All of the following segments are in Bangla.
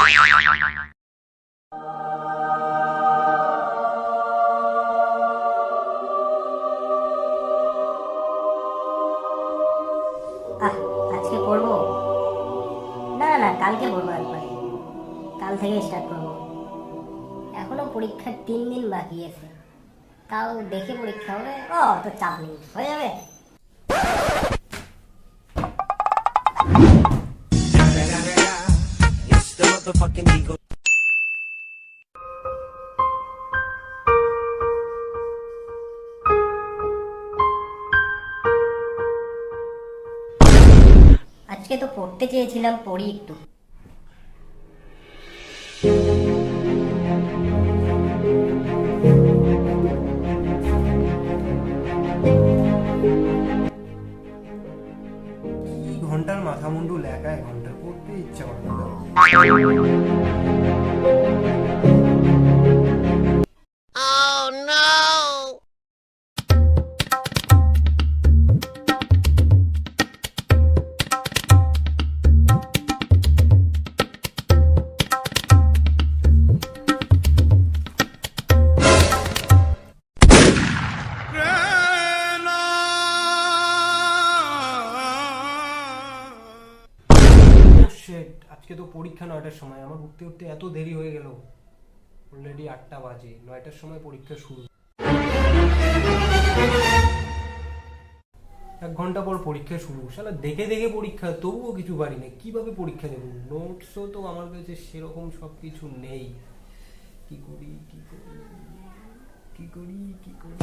আজকে পড়বো না, না কালকে পড়বো একবারে। কাল থেকে স্টার্ট করবো। এখনো পরীক্ষার 3 দিন বাকি আছে, তাও দেখে পরীক্ষা হবে। ও তো চাপ নেই, হয়ে যাবে। আজকে তো পড়তে চেয়েছিলাম, পড়ি একটু। ঘন্টার মাথা মুন্ডু লেখায়, ঘন্টা পড়তে ইচ্ছা করে না। আজকে তো পরীক্ষা 9টার সময়, আমার উঠতে উঠতে এত দেরি হয়ে গেল। অলরেডি 8টা বাজে, 9টার সময় পরীক্ষা শুরু। 1 ঘন্টা পর পরীক্ষা শুরু। শালা দেখে দেখে পরীক্ষা, তবুও কিছু পারি না। কিভাবে পরীক্ষা দেবো? নোটসও তো আমার কাছে সেরকম সব কিছু নেই। কি করি কি করি কি করি কি করি?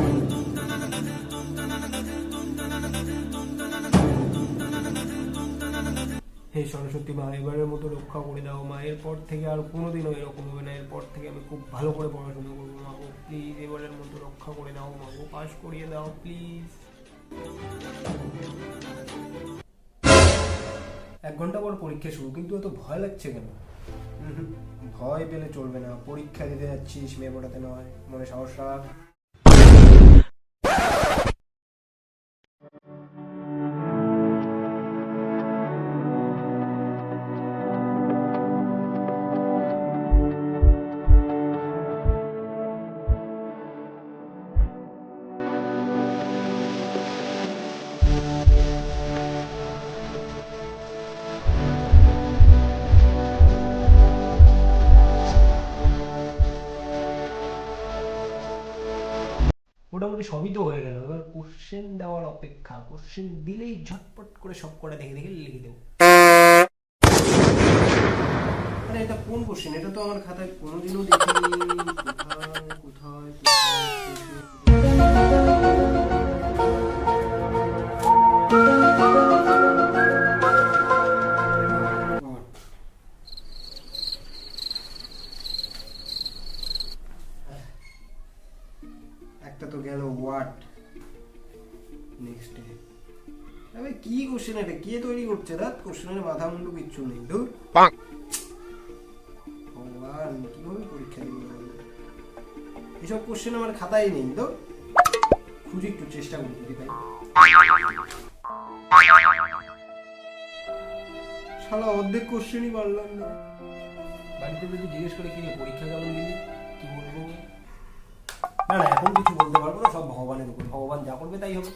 হে সরস্বতী মা, এবারের মতো রক্ষা করে দাও মা। এরপর থেকে আর কোনোদিনও এরকম হবে না। এরপর থেকে আমি খুব ভালো করে পড়াশোনা করবো মা গো। প্লিজ এবারের মতো রক্ষা করে দাও মা গো, পাস করিয়ে দাও প্লিজ। 1 ঘন্টা পর পরীক্ষা শুরু, কিন্তু এত ভয় লাগছে কেন? ভয় পেলে চলবে না। পরীক্ষা দিতে যাচ্ছিস, মেয়ে পড়াতে নয়। মনে সাহস রাখ। মোটামুটি সবই তো হয়ে গেল। এবার কোশ্চেন দেওয়ার অপেক্ষা। কোশ্চেন দিলেই ঝটপট করে সব কটা দেখে দেখে লিখে দেবো। আরে এটা কোন কোশ্চেন? এটা তো আমার খাতায় কোনোদিনও দেখিনি। কোথায় কোথায় একটা তো গেল হোয়াট। Next day. আরে কি কোশ্চেন এটা? কে তৈরি করছে? রাত কোশ্চেনের মাথা মুন্ডু কিচ্ছু নেই। ধুর ভগবান, কিভাবে পরীক্ষা দিব? এসব কোশ্চেন আমার খাতায় নেই তো। খুঁজে একটু চেষ্টা করি যদি পাই। শালা অর্ধেক কোশ্চেনই পারলাম না। বাড়িতে যদি জিজ্ঞেস করে কি রে পরীক্ষা কেমন দিলি, কি বলবো? না না, এখন কিছু বলতে পারবো না। সব ভগবানের উপর, ভগবান যা করবে তাই হবে।